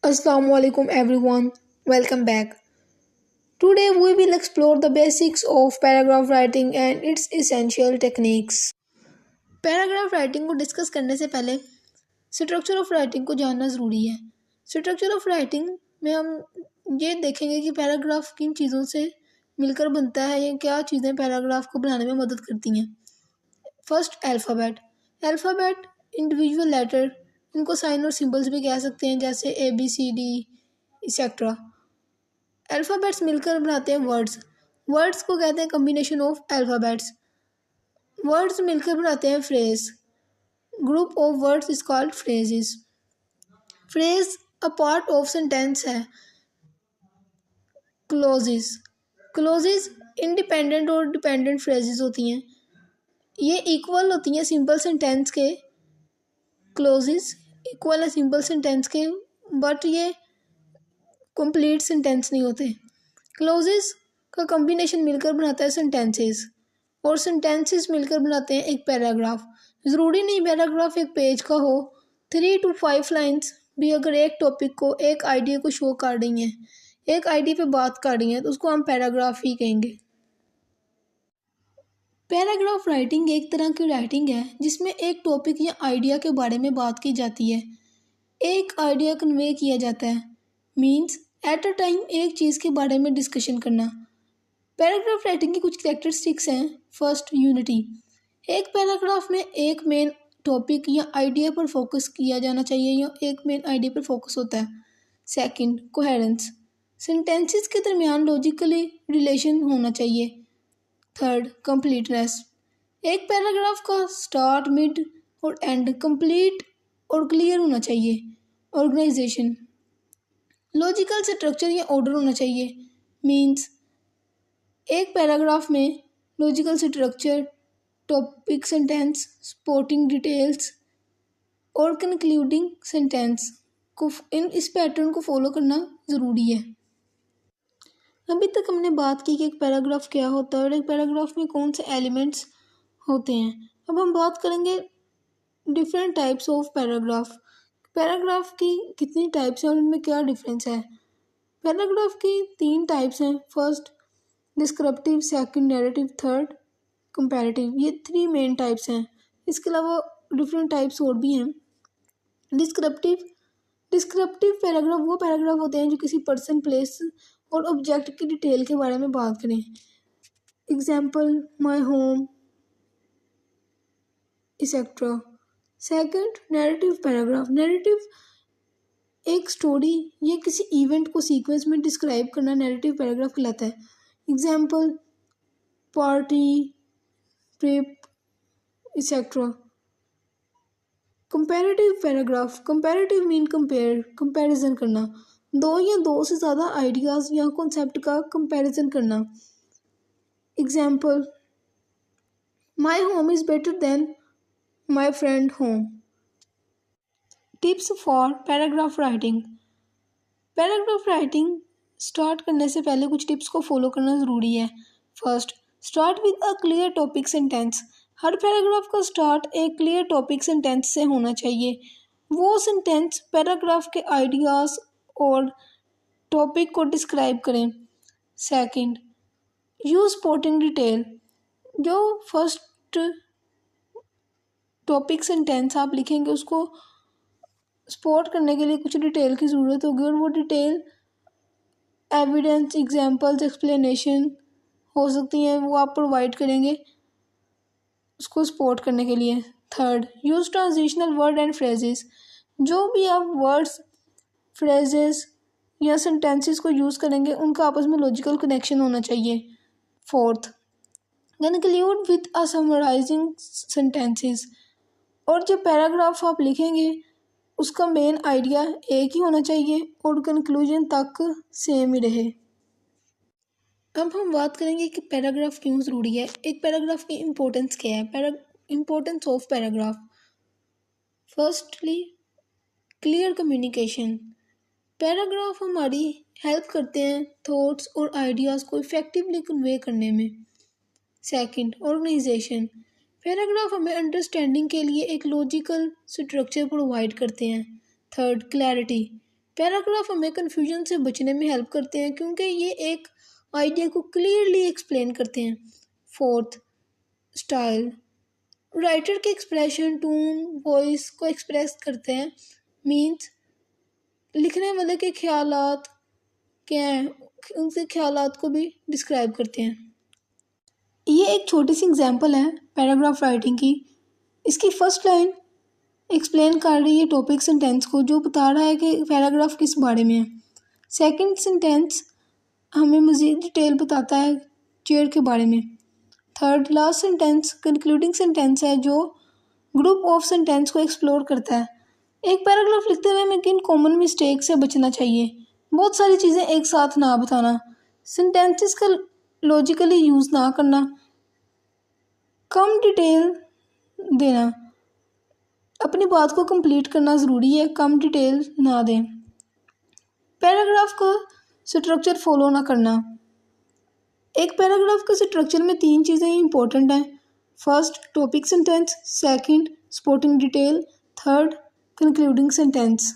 Assalamualaikum everyone, welcome back. Today we will explore the basics of paragraph writing and its essential techniques. Paragraph writing को discuss करने से पहले structure of writing को जानना ज़रूरी है। स्ट्रक्चर ऑफ राइटिंग में हम ये देखेंगे कि पैराग्राफ किन चीज़ों से मिलकर बनता है या क्या चीज़ें पैराग्राफ को बनाने में मदद करती हैं। First, alphabet. Alphabet individual letter, इनको साइन और सिंबल्स भी कह सकते हैं, जैसे ABCD एक्सेट्रा। अल्फ़ाबेट्स मिलकर बनाते हैं वर्ड्स। वर्ड्स को कहते हैं कम्बिनेशन ऑफ अल्फ़ाबेट्स। वर्ड्स मिलकर बनाते हैं phrase. Group of words is called phrases. Phrase a part of sentence है। क्लोजेस। क्लोजेस इंडिपेंडेंट और डिपेंडेंट फ्रेजेस होती हैं। ये इक्वल होती हैं सिंपल सेंटेंस के। क्लोजेस इक्वल है सिंपल सेंटेंस के, बट ये कंप्लीट सेंटेंस नहीं होते। क्लोजेस का कॉम्बिनेशन मिलकर बनाता है सेंटेंसेस, और सेंटेंसेस मिलकर बनाते हैं एक पैराग्राफ। ज़रूरी नहीं पैराग्राफ एक पेज का हो। 3 to 5 लाइन्स भी अगर एक टॉपिक को, एक आइडिया को शो कर रही हैं, एक आइडिया पे बात कर रही हैं, तो उसको हम पैराग्राफ ही कहेंगे। पैराग्राफ राइटिंग एक तरह की राइटिंग है जिसमें एक टॉपिक या आइडिया के बारे में बात की जाती है। एक आइडिया कन्वे किया जाता है, मीन्स एट अ टाइम एक चीज़ के बारे में डिस्कशन करना। पैराग्राफ राइटिंग की कुछ कैरेक्टरिस्टिक्स हैं। First, unity. एक पैराग्राफ में एक मेन टॉपिक या आइडिया पर फोकस किया जाना चाहिए या एक मेन आइडिया पर फोकस होता है। Second, coherence. सेंटेंसेस के दरमियान लॉजिकली रिलेशन होना चाहिए। Third, completeness. एक पैराग्राफ का स्टार्ट, मिड और एंड कंप्लीट और क्लियर होना चाहिए। ऑर्गेनाइजेशन। लॉजिकल स्ट्रक्चर या ऑर्डर होना चाहिए, मीन्स एक पैराग्राफ में logical structure, topic, sentence, supporting details और कंक्लूडिंग सेंटेंस को इस पैटर्न को फॉलो करना ज़रूरी है। अभी तक हमने बात की कि एक पैराग्राफ क्या होता है और एक पैराग्राफ में कौन से एलिमेंट्स होते हैं। अब हम बात करेंगे different types of paragraph. Paragraph की कितनी टाइप्स हैं और इनमें क्या डिफरेंस है। पैराग्राफ की 3 टाइप्स हैं। First, descriptive, second narrative, third comparative. ये 3 मेन टाइप्स हैं। इसके अलावा डिफरेंट टाइप्स और भी हैं। डिस्क्रिप्टिव डिस्क्रिप्टिव पैराग्राफ वो पैराग्राफ होते हैं जो किसी पर्सन, प्लेस और ऑब्जेक्ट की डिटेल के बारे में बात करें। Example, my home etcetera. Second, narrative paragraph. Narrative एक स्टोरी या किसी इवेंट को सीक्वेंस में डिस्क्राइब करना नैरेटिव पैराग्राफ कहलाता है। Example, party, trip etcetera. Comparative paragraph. Comparative mean compare, comparison करना। दो या दो से ज़्यादा आइडियाज़ या कॉन्सेप्ट का कंपैरिजन करना। Example, my home is better than my friend home. Tips for paragraph writing. Paragraph writing start करने से पहले कुछ टिप्स को फॉलो करना ज़रूरी है। First, start with a clear topic sentence. Her paragraph का स्टार्ट एक क्लियर टॉपिक सेंटेंस से होना चाहिए। वो सेंटेंस पैराग्राफ के आइडियाज़ और टॉपिक को डिस्क्राइब करें। Second, use supporting detail. जो फर्स्ट टॉपिक सेंटेंस आप लिखेंगे उसको सपोर्ट करने के लिए कुछ डिटेल की ज़रूरत होगी, और वो डिटेल एविडेंस, एग्जांपल्स, एक्सप्लेनेशन हो सकती हैं, वो आप प्रोवाइड करेंगे उसको सपोर्ट करने के लिए। Third, use transitional word and phrases. जो भी आप वर्ड्स, फ्रेजेस या सेंटेंसेस को यूज़ करेंगे उनका आपस में लॉजिकल कनेक्शन होना चाहिए। Fourth, conclude with a summarising sentences. और जो पैराग्राफ आप लिखेंगे उसका मेन आइडिया एक ही होना चाहिए और कंक्लूजन तक सेम ही रहे। अब हम बात करेंगे कि पैराग्राफ क्यों ज़रूरी है, एक पैराग्राफ की इम्पोर्टेंस क्या है। Importance of paragraph. Firstly, clear communication. Paragraph हमारी हेल्प करते हैं थॉट्स और आइडियाज़ को इफ़ेक्टिवली कन्वे करने में। Second, organisation. पैराग्राफ हमें अंडरस्टैंडिंग के लिए एक लॉजिकल स्ट्रक्चर प्रोवाइड करते हैं। Third, clarity. पैराग्राफ हमें कन्फ्यूजन से बचने में हेल्प करते हैं क्योंकि ये एक आइडिया को क्लियरली एक्सप्लेन करते हैं। Fourth, style. राइटर के एक्सप्रेशन, टोन, वॉइस को एक्सप्रेस करते हैं। मीन्स लिखने वाले के ख्यालात क्या हैं, उनसे ख्यालात को भी डिस्क्राइब करते हैं। ये एक छोटी सी एग्जांपल है पैराग्राफ राइटिंग की। इसकी फर्स्ट लाइन एक्सप्लेन कर रही है टॉपिक सेंटेंस को, जो बता रहा है कि पैराग्राफ किस बारे में है। सेकंड सेंटेंस हमें मज़ीद डिटेल बताता है चेयर के बारे में। Third, last sentence concluding sentence है जो ग्रुप ऑफ सेंटेंस को एक्सप्लोर करता है। एक पैराग्राफ लिखते हुए हमें किन कॉमन मिस्टेक से बचना चाहिए। बहुत सारी चीज़ें एक साथ ना बताना, सेंटेंसेस का लॉजिकली यूज़ ना करना, कम डिटेल देना, अपनी बात को कंप्लीट करना ज़रूरी है, कम डिटेल ना दें। पैराग्राफ का स्ट्रक्चर फॉलो ना करना। एक पैराग्राफ के स्ट्रक्चर में 3 चीज़ें इंपॉर्टेंट हैं। First, topic sentence. Second, supporting detail. Third, concluding sentence.